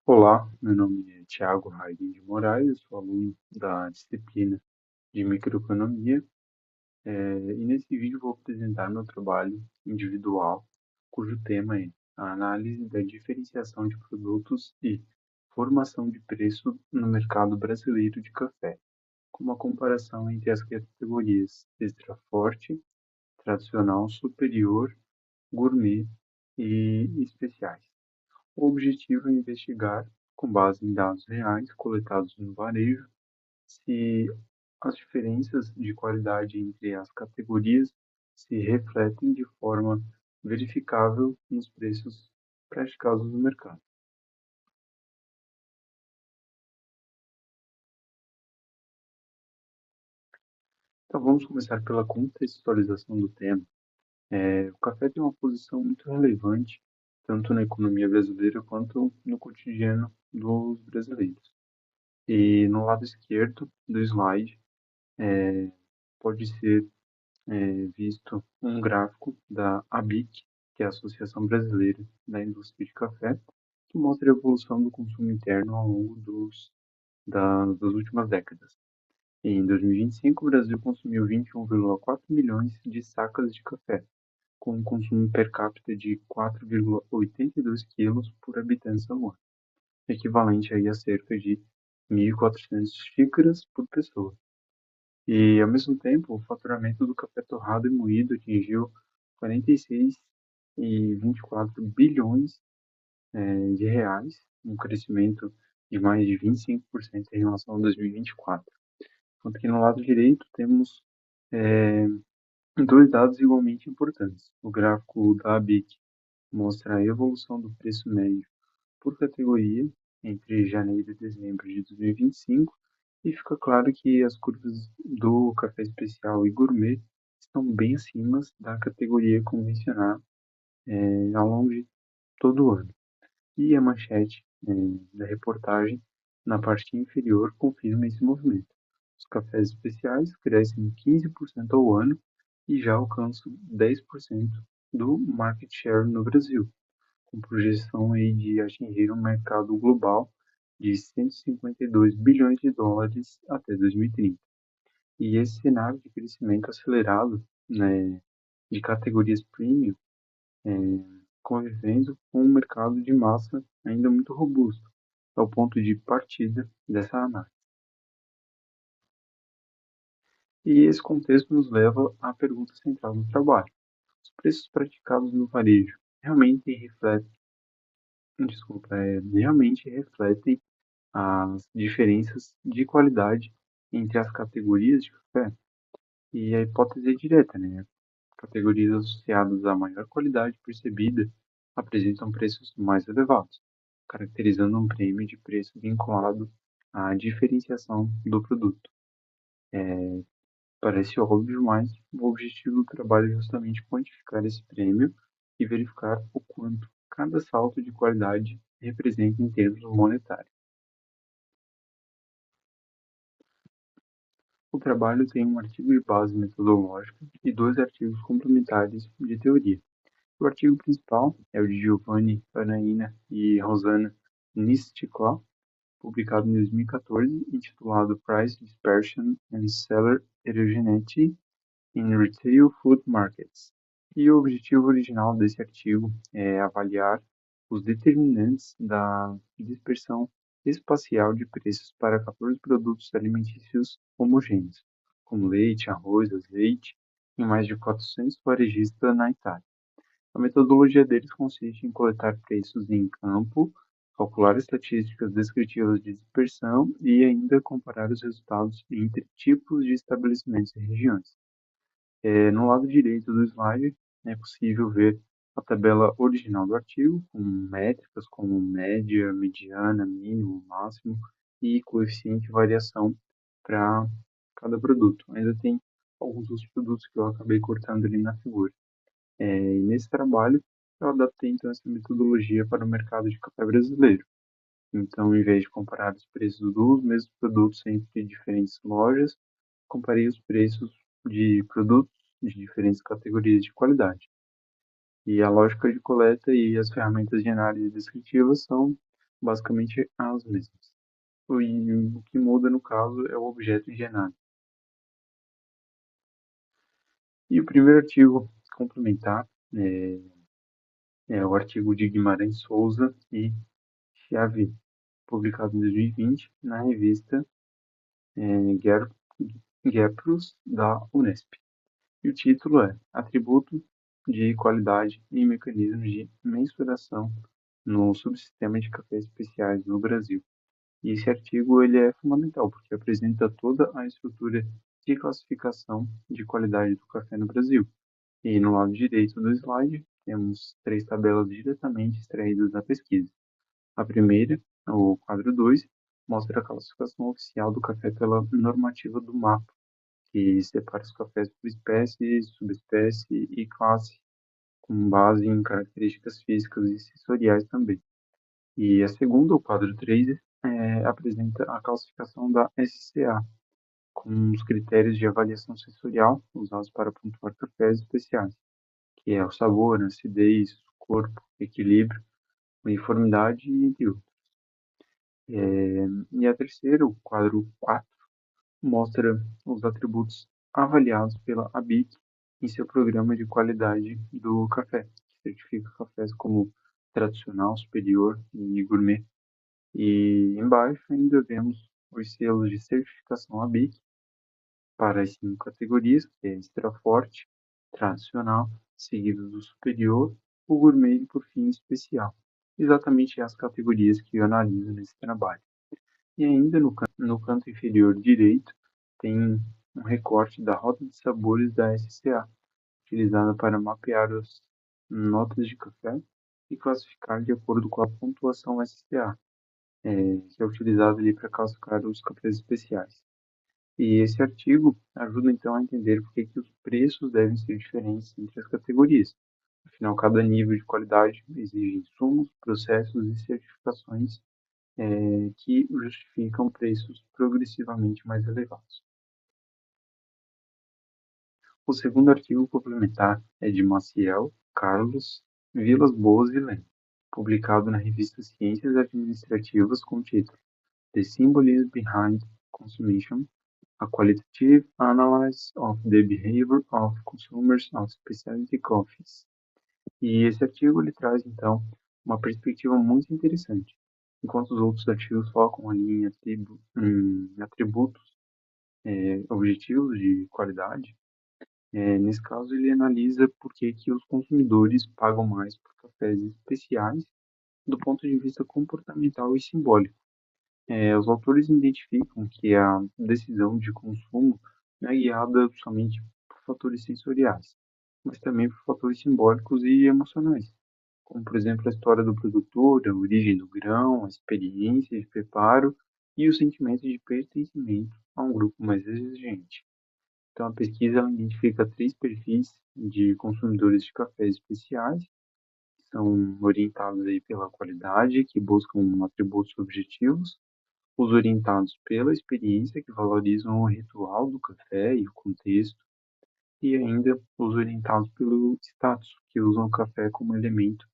Olá, meu nome é Thiago Raiden de Moraes, eu sou aluno da disciplina de Microeconomia, e nesse vídeo vou apresentar meu trabalho individual, cujo tema é a análise da diferenciação de produtos e formação de preço no mercado brasileiro de café, com uma comparação entre as categorias extra forte, tradicional, superior, gourmet e especiais. O objetivo é investigar, com base em dados reais coletados no varejo, se as diferenças de qualidade entre as categorias se refletem de forma verificável nos preços praticados no mercado. Então, vamos começar pela contextualização do tema. O café tem uma posição muito relevante, tanto na economia brasileira quanto no cotidiano dos brasileiros. E no lado esquerdo do slide, pode ser visto um gráfico da ABIC, que é a Associação Brasileira da Indústria de Café, que mostra a evolução do consumo interno ao longo das últimas décadas. Em 2025, o Brasil consumiu 21,4 milhões de sacas de café, com um consumo per capita de 4,82 quilos por habitante ao ano, equivalente aí a cerca de 1.400 xícaras por pessoa. E, ao mesmo tempo, o faturamento do café torrado e moído atingiu 46,24 bilhões de reais, um crescimento de mais de 25% em relação a 2024. Enquanto que no lado direito temos eh, dois dados igualmente importantes. O gráfico da ABIC mostra a evolução do preço médio por categoria entre janeiro e dezembro de 2025, e fica claro que as curvas do café especial e gourmet estão bem acima da categoria convencional ao longo de todo o ano. E a manchete da reportagem, na parte inferior, confirma esse movimento. Os cafés especiais crescem 15% ao ano e já alcançam 10% do market share no Brasil, com projeção aí de atingir um mercado global de 152 bilhões de dólares até 2030. E esse cenário de crescimento acelerado, né, de categorias premium, convivendo com um mercado de massa ainda muito robusto, é o ponto de partida dessa análise. E esse contexto nos leva à pergunta central do trabalho: os preços praticados no varejo realmente refletem as diferenças de qualidade entre as categorias de café? E a hipótese é direta, né? Categorias associadas à maior qualidade percebida apresentam preços mais elevados, caracterizando um prêmio de preço vinculado à diferenciação do produto. Parece óbvio, mas o objetivo do trabalho é justamente quantificar esse prêmio e verificar o quanto cada salto de qualidade representa em termos monetários. O trabalho tem um artigo de base metodológica e dois artigos complementares de teoria. O artigo principal é o de Giovanni Panaina e Rosanna Nisticla, publicado em 2014, intitulado Price Dispersion and Seller Heterogeneity in Retail Food Markets. E o objetivo original desse artigo é avaliar os determinantes da dispersão espacial de preços para 14 produtos alimentícios homogêneos, como leite, arroz, azeite, em mais de 400 varejistas na Itália. A metodologia deles consiste em coletar preços em campo, calcular estatísticas descritivas de dispersão e ainda comparar os resultados entre tipos de estabelecimentos e regiões. No lado direito do slide é possível ver a tabela original do artigo, com métricas como média, mediana, mínimo, máximo e coeficiente de variação para cada produto. Ainda tem alguns outros produtos que eu acabei cortando ali na figura. E nesse trabalho, eu adaptei então essa metodologia para o mercado de café brasileiro. Então, em vez de comparar os preços dos mesmos produtos entre diferentes lojas, comparei os preços de produtos de diferentes categorias de qualidade. E a lógica de coleta e as ferramentas de análise descritiva são basicamente as mesmas. O que muda, no caso, é o objeto de análise. E o primeiro artigo complementar é o artigo de Guimarães Souza e Chiavi, publicado em 2020 na revista Ger Geprus da Unesp. E o título é Atributo de qualidade e mecanismos de mensuração no subsistema de cafés especiais no Brasil. E esse artigo ele é fundamental porque apresenta toda a estrutura de classificação de qualidade do café no Brasil. E no lado direito do slide temos três tabelas diretamente extraídas da pesquisa. A primeira, o quadro 2, mostra a classificação oficial do café pela normativa do MAPA, que separa os cafés por espécie, subespécie e classe, com base em características físicas e sensoriais também. E a segunda, o quadro 3, apresenta a classificação da SCA, com os critérios de avaliação sensorial usados para pontuar cafés especiais, que é o sabor, a acidez, corpo, equilíbrio, uniformidade e entre outros. E a terceira, o quadro 4, mostra os atributos avaliados pela ABIC em seu programa de qualidade do café, que certifica cafés como tradicional, superior e gourmet. E embaixo ainda vemos os selos de certificação ABIC para as 5 categorias, que é extra forte, tradicional, seguido do superior, o gourmet e, por fim, especial. Exatamente as categorias que eu analiso nesse trabalho. E ainda no canto inferior direito tem um recorte da rota de sabores da SCA, utilizada para mapear as notas de café e classificar de acordo com a pontuação SCA, que é utilizada ali para classificar os cafés especiais. E esse artigo ajuda então a entender por que os preços devem ser diferentes entre as categorias. Afinal, cada nível de qualidade exige insumos, processos e certificações que justificam preços progressivamente mais elevados. O segundo artigo complementar é de Maciel, Carlos, Vilas Boas e Leme, publicado na revista Ciências Administrativas com o título The Symbolism Behind Consumption, a Qualitative Analysis of the Behavior of Consumers of Specialty Coffees. E esse artigo ele traz, então, uma perspectiva muito interessante. Enquanto os outros artigos focam ali em atributos objetivos de qualidade, nesse caso ele analisa por que os consumidores pagam mais por cafés especiais do ponto de vista comportamental e simbólico. Os autores identificam que a decisão de consumo não é guiada somente por fatores sensoriais, mas também por fatores simbólicos e emocionais, como, por exemplo, a história do produtor, a origem do grão, a experiência de preparo e o sentimento de pertencimento a um grupo mais exigente. Então, a pesquisa ela identifica 3 perfis de consumidores de cafés especiais, que são orientados aí pela qualidade, que buscam atributos objetivos, os orientados pela experiência, que valorizam o ritual do café e o contexto, e ainda os orientados pelo status, que usam o café como elemento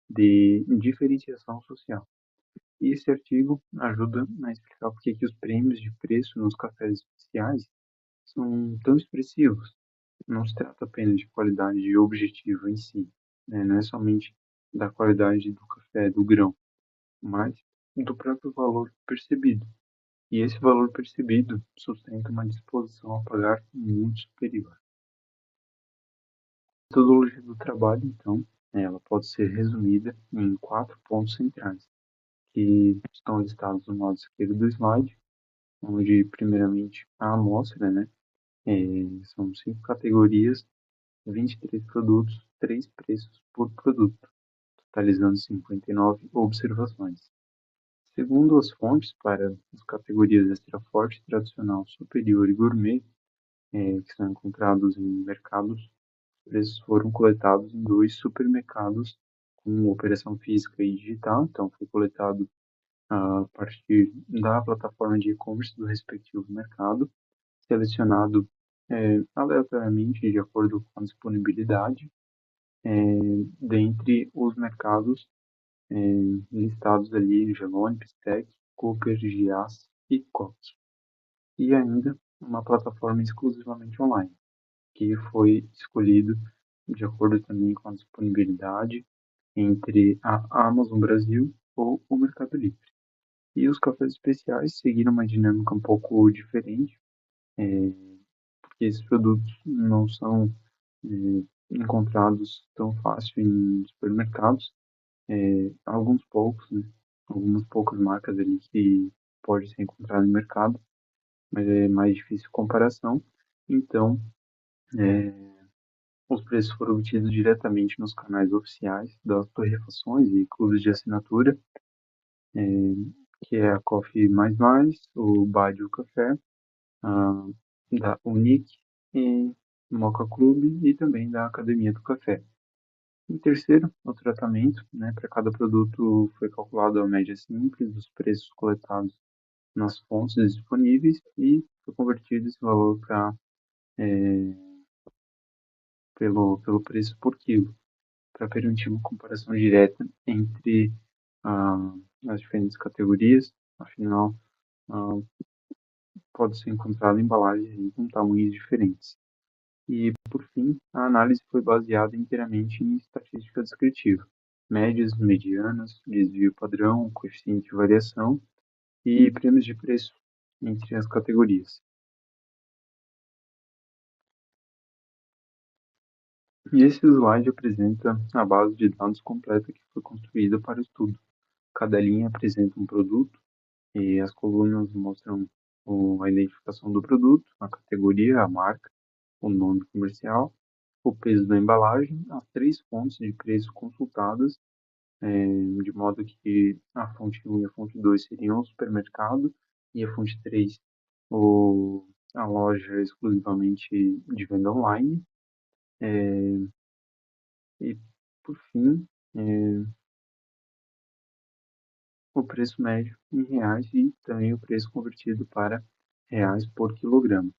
de diferenciação social. E esse artigo ajuda a explicar por que os prêmios de preço nos cafés especiais são tão expressivos. Não se trata apenas de qualidade objetiva em si, né? Não é somente da qualidade do café, do grão, mas do próprio valor percebido. E esse valor percebido sustenta uma disposição a pagar muito superior. A metodologia do trabalho, então, ela pode ser resumida em 4 pontos centrais, que estão listados no lado esquerdo do slide, onde, primeiramente, a amostra, né? São 5 categorias, 23 produtos, 3 preços por produto, totalizando 59 observações. Segundo as fontes para as categorias extra forte, tradicional, superior e gourmet, que são encontrados em mercados, os preços foram coletados em 2 supermercados com operação física e digital, então foi coletado a partir da plataforma de e-commerce do respectivo mercado, selecionado aleatoriamente de acordo com a disponibilidade, dentre os mercados listados ali Angelone, Bistec, Cooper, Giasse e Coque. E ainda uma plataforma exclusivamente online, que foi escolhido de acordo também com a disponibilidade entre a Amazon Brasil ou o Mercado Livre. E os cafés especiais seguiram uma dinâmica um pouco diferente, porque esses produtos não são encontrados tão fácil em supermercados. Alguns poucos, né? Algumas poucas marcas ali que pode ser encontrado no mercado, mas é mais difícil comparação. Então, os preços foram obtidos diretamente nos canais oficiais das torrefações e clubes de assinatura, que é a Coffee Mais Mais, o Bádio Café, a, da Unic, e Moca Clube e também da Academia do Café. Em terceiro, o tratamento, né, para cada produto foi calculado a média simples dos preços coletados nas fontes disponíveis e foi convertido esse valor pelo preço por quilo, para permitir uma comparação direta entre ah, as diferentes categorias. Afinal, ah, pode ser encontrado embalagens com tamanhos diferentes. E, por fim, a análise foi baseada inteiramente em estatística descritiva, médias, medianas, desvio padrão, coeficiente de variação e prêmios de preço entre as categorias. E esse slide apresenta a base de dados completa que foi construída para o estudo. Cada linha apresenta um produto e as colunas mostram a identificação do produto, a categoria, a marca, o nome comercial, o peso da embalagem, as três fontes de preço consultadas, de modo que a fonte 1 e a fonte 2 seriam o supermercado e a fonte 3 a loja exclusivamente de venda online. E, por fim, o preço médio em reais e também o preço convertido para reais por quilograma.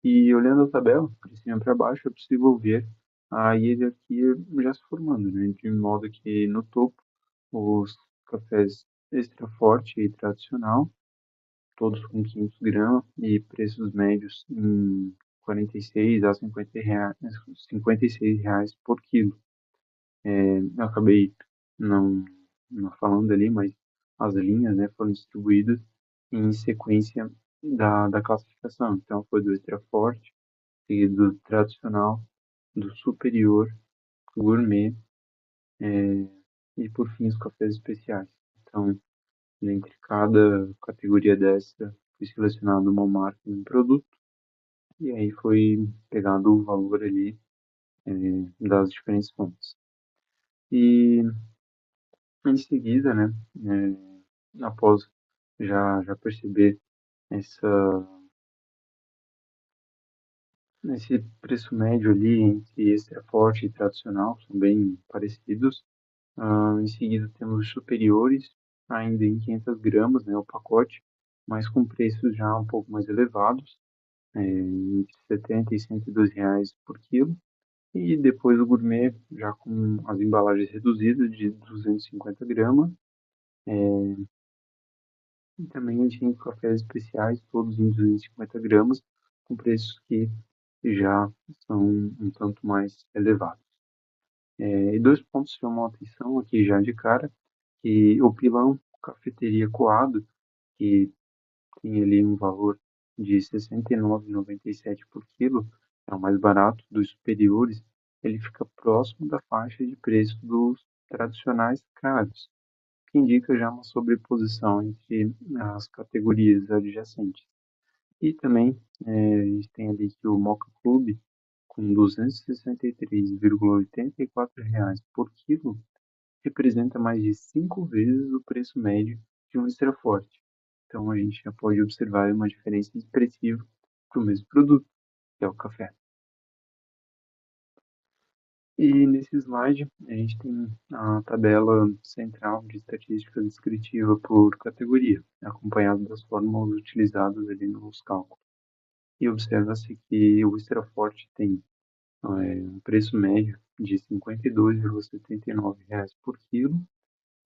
E olhando a tabela, de cima para baixo, é possível ver a hierarquia já se formando, né? De modo que no topo, os cafés extra forte e tradicional, todos com 500 gramas e preços médios em 46 a 50 reais, 56 reais por quilo. Eu acabei não, não falando ali, mas as linhas, né, foram distribuídas em sequência da classificação. Então, foi do extra forte, seguido do tradicional, do superior, do gourmet, e por fim os cafés especiais. Então, entre cada categoria dessa, foi selecionado uma marca e um produto, e aí foi pegado o valor ali das diferentes fontes. E em seguida, né, após já perceber essa, esse preço médio ali entre extra forte e tradicional, são bem parecidos. Em seguida temos os superiores, ainda em 500 gramas, né, o pacote, mas com preços já um pouco mais elevados, entre 70 e 102 reais por quilo. E depois o gourmet, já com as embalagens reduzidas de 250 gramas. E também tinha cafés especiais, todos em 250 gramas, com preços que já são um tanto mais elevados. E dois pontos chamam a atenção aqui já de cara, que o pilão cafeteria coado, que tem ali um valor de R$ 69,97 por quilo, é o mais barato dos superiores, ele fica próximo da faixa de preço dos tradicionais caros, que indica já uma sobreposição entre as categorias adjacentes. E também a gente tem ali que o Moca Clube, com R$ 263,84 por quilo, representa mais de 5 vezes o preço médio de um extra forte. Então a gente já pode observar uma diferença expressiva para o mesmo produto, que é o café. E nesse slide a gente tem a tabela central de estatística descritiva por categoria, acompanhado das fórmulas utilizadas ali nos cálculos. E observa-se que o extra forte tem um preço médio de R$ 52,79 por quilo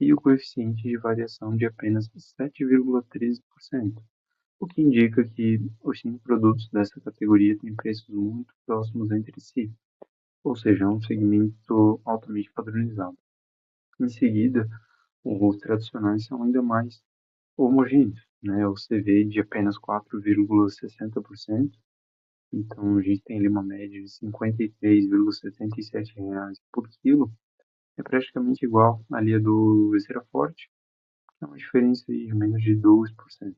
e o coeficiente de variação de apenas 7,13%, o que indica que os 5 produtos dessa categoria têm preços muito próximos entre si, ou seja, é um segmento altamente padronizado. Em seguida, os tradicionais são ainda mais homogêneos, né? O CV de apenas 4,60%, então a gente tem ali uma média de R$ 53,77 por quilo, é praticamente igual ali a do Extra Forte, que é uma diferença de menos de 2%.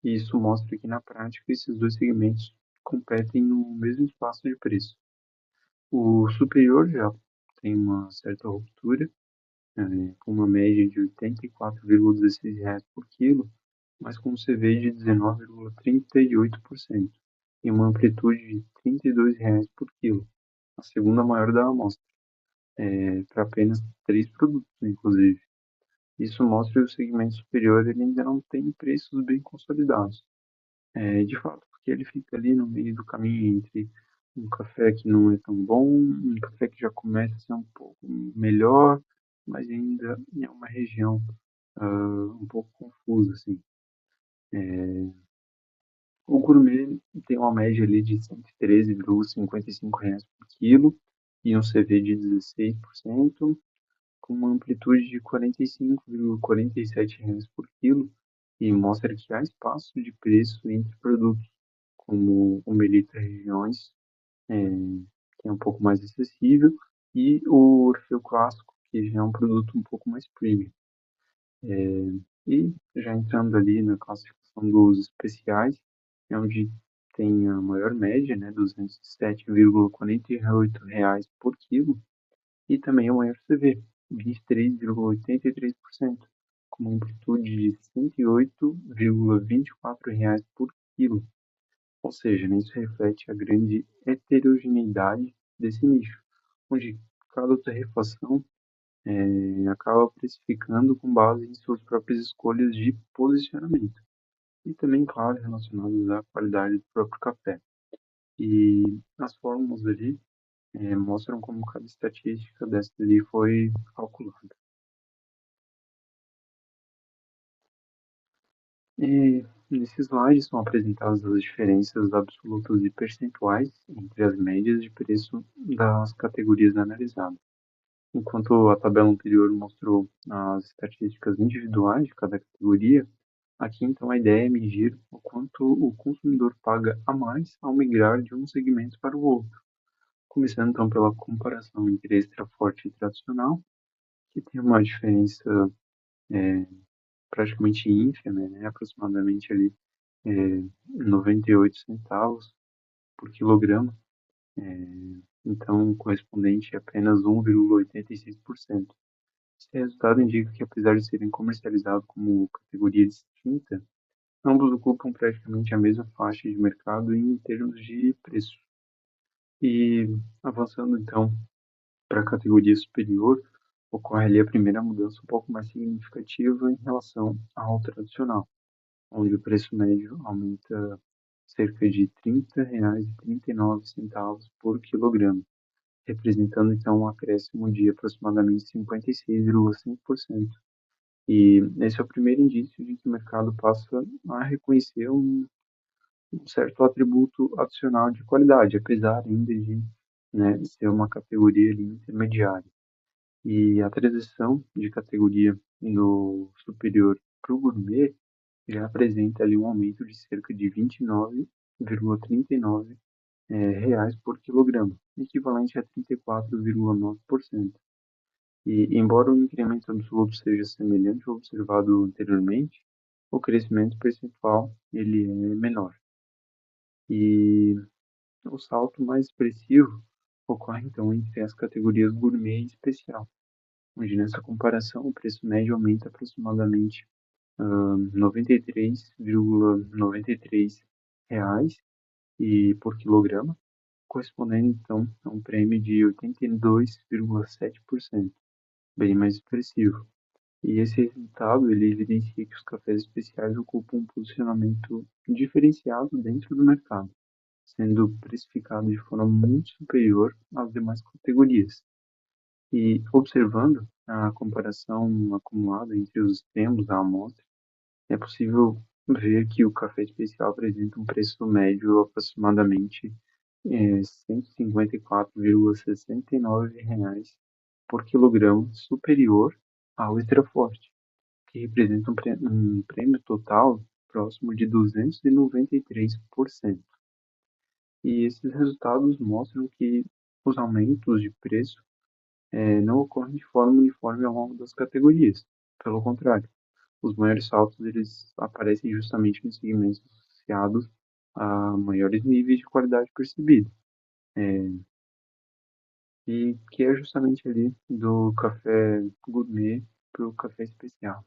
E isso mostra que na prática esses dois segmentos competem no mesmo espaço de preço. O superior já tem uma certa ruptura, com uma média de R$ 84,16 por quilo, mas com um CV de 19,38% e uma amplitude de R$ 32 por quilo, a segunda maior da amostra, para apenas 3 produtos, inclusive. Isso mostra que o segmento superior ele ainda não tem preços bem consolidados. De fato, porque ele fica ali no meio do caminho entre um café que não é tão bom, um café que já começa a ser um pouco melhor, mas ainda é uma região um pouco confusa, assim. O gourmet tem uma média ali de R$ 113,55 por quilo e um CV de 16%, com uma amplitude de R$ 45,47 por quilo, e mostra que há espaço de preço entre produtos, como o Melita Regiões, é, que é um pouco mais acessível, e o Orfeu Clássico, que já é um produto um pouco mais premium. E já entrando ali na classificação dos especiais, é onde tem a maior média, né, R$ 207,48 por quilo, e também o maior CV, 23,83%, com uma amplitude de R$ 108,24 por quilo. Ou seja, né, isso reflete a grande heterogeneidade desse nicho, onde cada torrefação acaba precificando com base em suas próprias escolhas de posicionamento e também, claro, relacionados à qualidade do próprio café. E as fórmulas ali mostram como cada estatística dessa ali foi calculada. E nesses slides são apresentadas as diferenças absolutas e percentuais entre as médias de preço das categorias analisadas. Enquanto a tabela anterior mostrou as estatísticas individuais de cada categoria, aqui então a ideia é medir o quanto o consumidor paga a mais ao migrar de um segmento para o outro, começando então pela comparação entre extra forte e tradicional, que tem uma diferença praticamente ínfima, né, aproximadamente ali 98 centavos por quilograma, então correspondente a apenas 1,86%. Esse resultado indica que, apesar de serem comercializados como categoria distinta, ambos ocupam praticamente a mesma faixa de mercado em termos de preço. E avançando então para a categoria superior, ocorre ali a primeira mudança um pouco mais significativa em relação ao tradicional, onde o preço médio aumenta cerca de R$ 30,39 por quilograma, representando então um acréscimo de aproximadamente 56,5%. E esse é o primeiro indício de que o mercado passa a reconhecer um certo atributo adicional de qualidade, apesar ainda de, né, ser uma categoria ali intermediária. E a transição de categoria do superior para o gourmet já apresenta ali um aumento de cerca de 29,39 reais por quilograma, equivalente a 34,9%. E, embora o incremento absoluto seja semelhante ao observado anteriormente, o crescimento percentual ele é menor. E o salto mais expressivo ocorre então entre as categorias gourmet e especial, onde nessa comparação o preço médio aumenta aproximadamente R$ 93,93 reais por quilograma, correspondendo então a um prêmio de 82,7%, bem mais expressivo. E esse resultado ele evidencia que os cafés especiais ocupam um posicionamento diferenciado dentro do mercado, sendo precificado de forma muito superior às demais categorias. E observando a comparação acumulada entre os extremos da amostra, é possível ver que o café especial apresenta um preço médio aproximadamente R$ 154,69 por quilograma superior ao extra forte, que representa um prêmio total próximo de 293%. E esses resultados mostram que os aumentos de preço não ocorrem de forma uniforme ao longo das categorias. Pelo contrário, os maiores saltos eles aparecem justamente nos segmentos associados a maiores níveis de qualidade percebidos, e que é justamente ali do café gourmet para o café especial.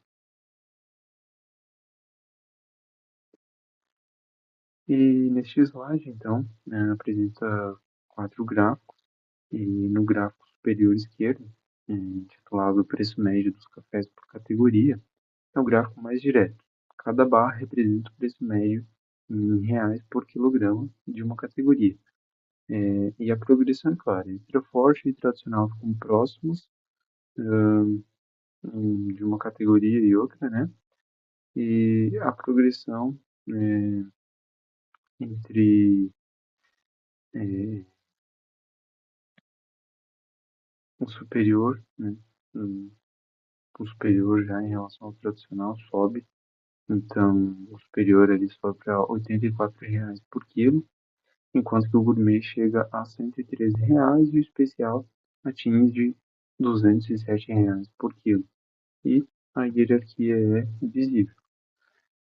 E neste slide, então, apresenta 4 gráficos, e no gráfico superior esquerdo, intitulado Preço Médio dos Cafés por Categoria, é o gráfico mais direto. Cada barra representa o preço médio em reais por quilograma de uma categoria. E a progressão é clara. Extra forte e tradicional ficam próximos de uma categoria e outra, né? E a progressão entre o superior, né? um, o superior já em relação ao tradicional sobe. Então, o superior ali sobe para R$ 84 por quilo, enquanto que o gourmet chega a R$ 113 e o especial atinge R$ 207 por quilo. E a hierarquia é visível.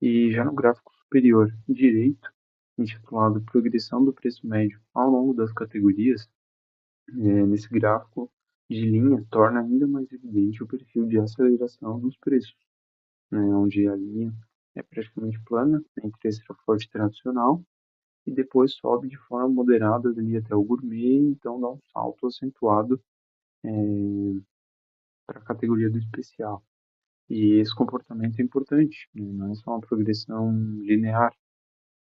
E já no gráfico superior direito, intitulado Progressão do Preço Médio ao longo das categorias, nesse gráfico de linha torna ainda mais evidente o perfil de aceleração dos preços, né, onde a linha é praticamente plana entre extra forte tradicional e depois sobe de forma moderada ali até o gourmet, então dá um salto acentuado para a categoria do especial. E esse comportamento é importante, né? Não é só uma progressão linear,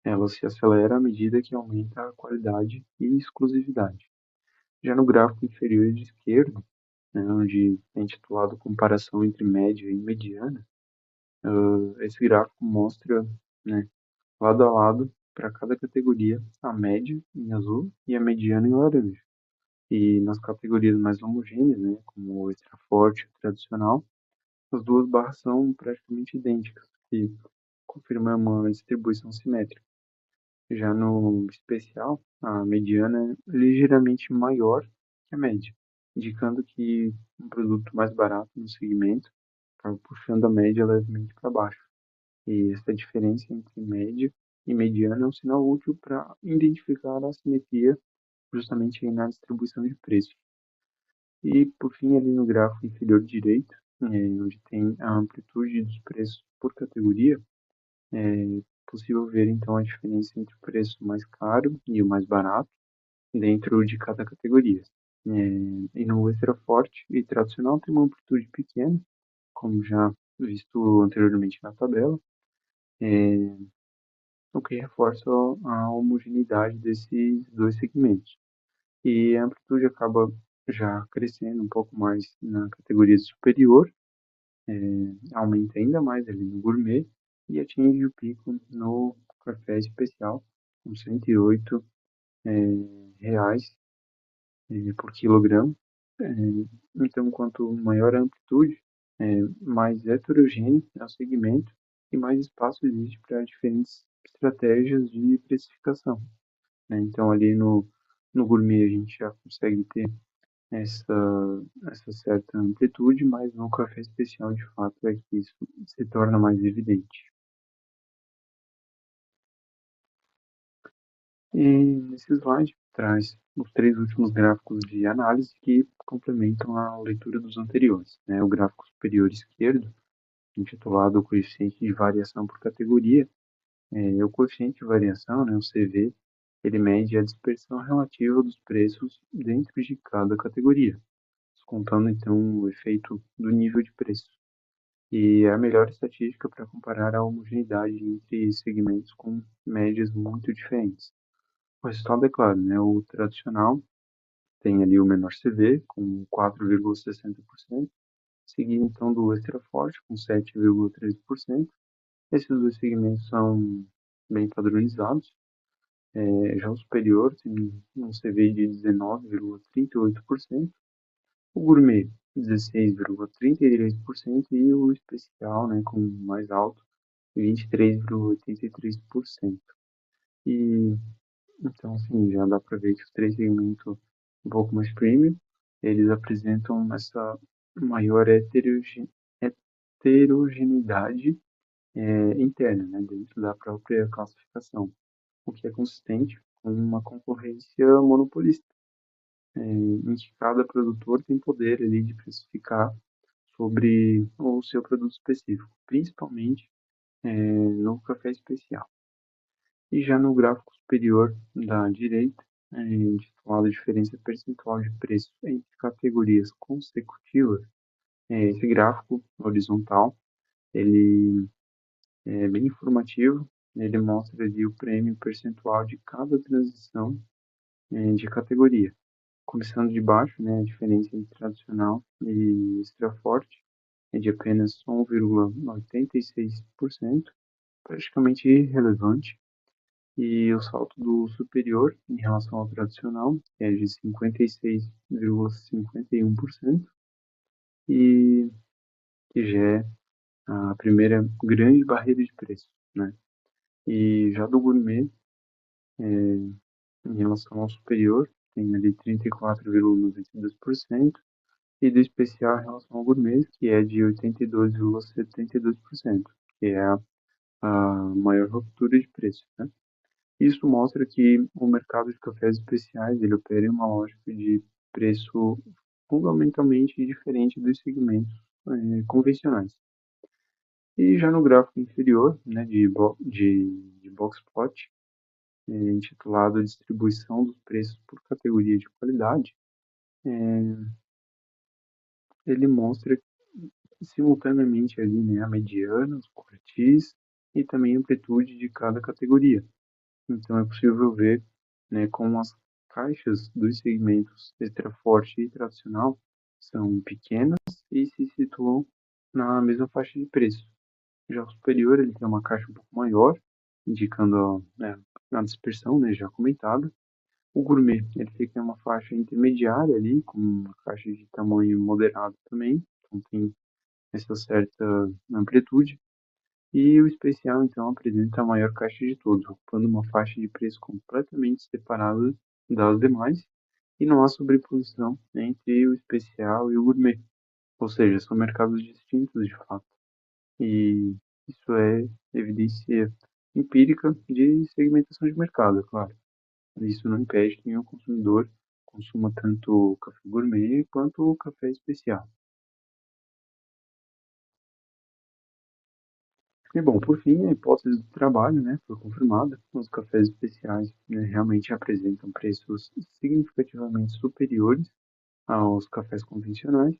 ela se acelera à medida que aumenta a qualidade e exclusividade. Já no gráfico inferior de esquerda, né, onde é intitulado Comparação entre Média e Mediana, esse gráfico mostra, né, lado a lado, para cada categoria, a média em azul e a mediana em laranja. E nas categorias mais homogêneas, né, como o extra forte e o tradicional, as duas barras são praticamente idênticas, e confirma uma distribuição simétrica. Já no especial, a mediana é ligeiramente maior que a média, indicando que um produto mais barato no segmento está puxando a média levemente para baixo. E essa diferença entre média e mediana é um sinal útil para identificar a assimetria justamente aí na distribuição de preços. E, por fim, ali no gráfico inferior direito, onde tem a amplitude dos preços por categoria, é possível ver então a diferença entre o preço mais caro e o mais barato dentro de cada categoria. E no extra forte e tradicional tem uma amplitude pequena, como já visto anteriormente na tabela, o que reforça a homogeneidade desses dois segmentos. E a amplitude acaba já crescendo um pouco mais na categoria superior, aumenta ainda mais ali no gourmet e atinge o pico no café especial, com 108 reais por quilograma. Então, quanto maior a amplitude, mais heterogêneo é o segmento e mais espaço existe para diferentes estratégias de precificação, né? Então, ali no gourmet a gente já consegue ter essa, essa certa amplitude, mas no café especial, de fato, é que isso se torna mais evidente. E nesse slide traz os 3 últimos gráficos de análise que complementam a leitura dos anteriores, né? O gráfico superior esquerdo, intitulado Coeficiente de Variação por Categoria, o coeficiente de variação, né, o CV, ele mede a dispersão relativa dos preços dentro de cada categoria, descontando então o efeito do nível de preço. E é a melhor estatística para comparar a homogeneidade entre segmentos com médias muito diferentes. O resultado é claro, né? O tradicional tem ali o menor CV, com 4,60%, seguido então do Extra Forte, com 7,13%. Esses dois segmentos são bem padronizados. Já o Superior tem um CVI de 19,38%, o Gourmet 16,33% e o Especial, né, com mais alto, 23,83%. E então, assim, já dá para ver que os três segmentos um pouco mais premium, eles apresentam essa maior heterogeneidade interna, né, dentro da própria classificação, o que é consistente com uma concorrência monopolista, em que cada produtor tem poder ali de precificar sobre o seu produto específico, principalmente no café especial. E já no gráfico superior da direita, intitulado Diferença Percentual de Preço entre Categorias Consecutivas, esse gráfico horizontal, ele é bem informativo, ele mostra ali o prêmio percentual de cada transição de categoria. Começando de baixo, né, a diferença entre tradicional e extra forte é de apenas 1,86%, praticamente irrelevante. E o salto do superior em relação ao tradicional é de 56,51% e que já é a primeira grande barreira de preço, né? E já do gourmet, em relação ao superior, tem ali 34,92% e do especial em relação ao gourmet, que é de 82,72%, que é a maior ruptura de preço, né? Isso mostra que o mercado de cafés especiais ele opera em uma lógica de preço fundamentalmente diferente dos segmentos convencionais. E já no gráfico inferior, né, de box plot, intitulado Distribuição dos Preços por Categoria de Qualidade, ele mostra simultaneamente ali, né, a mediana, os quartis e também a amplitude de cada categoria. Então é possível ver, né, como as caixas dos segmentos extra forte e tradicional são pequenas e se situam na mesma faixa de preço. Já o superior ele tem uma caixa um pouco maior, indicando a dispersão, né, já comentada. O gourmet ele fica em uma faixa intermediária ali, com uma caixa de tamanho moderado também, então tem essa certa amplitude. E o especial, então, apresenta a maior caixa de todos, ocupando uma faixa de preço completamente separada das demais, e não há sobreposição entre o especial e o gourmet, ou seja, são mercados distintos de fato. E isso é evidência empírica de segmentação de mercado, é claro. Isso não impede que nenhum consumidor consuma tanto o café gourmet quanto o café especial. E bom, por fim, a hipótese do trabalho, né, foi confirmada. Os cafés especiais, né, realmente apresentam preços significativamente superiores aos cafés convencionais,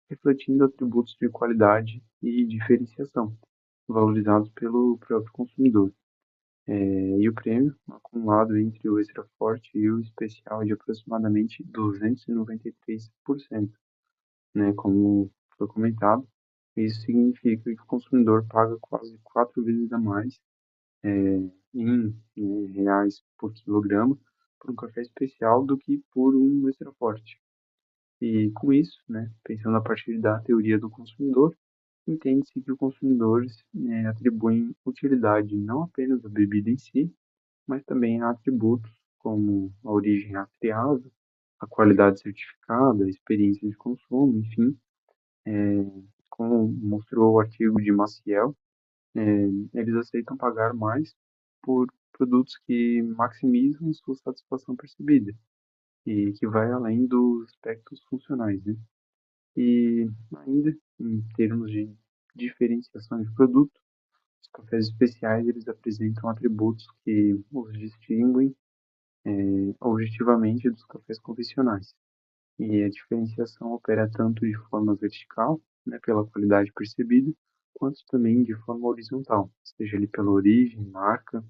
refletindo atributos de qualidade e diferenciação, valorizados pelo próprio consumidor. E o prêmio, acumulado entre o extra forte e o especial, é de aproximadamente 293%, né, como foi comentado. Isso significa que o consumidor paga quase 4 vezes a mais em reais por quilograma por um café especial do que por um extra forte. E com isso, né, pensando a partir da teoria do consumidor, entende-se que os consumidores atribuem utilidade não apenas à bebida em si, mas também a atributos como a origem rastreável, a qualidade certificada, a experiência de consumo, enfim, como mostrou o artigo de Maciel, eles aceitam pagar mais por produtos que maximizam sua satisfação percebida e que vai além dos aspectos funcionais, né? E ainda, em termos de diferenciação de produto, os cafés especiais eles apresentam atributos que os distinguem objetivamente dos cafés convencionais. E a diferenciação opera tanto de forma vertical, né, pela qualidade percebida, quanto também de forma horizontal, seja ali pela origem, marca,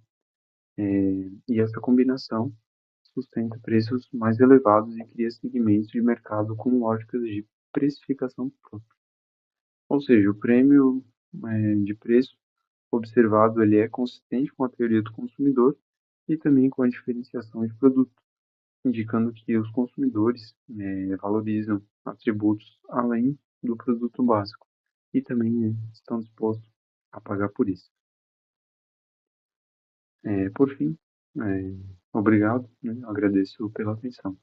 e essa combinação sustenta preços mais elevados e cria segmentos de mercado com lógicas de precificação própria. Ou seja, o prêmio de preço observado ele é consistente com a teoria do consumidor e também com a diferenciação de produto, indicando que os consumidores valorizam atributos além do produto básico e também estão dispostos a pagar por isso. Por fim, obrigado, né? Agradeço pela atenção.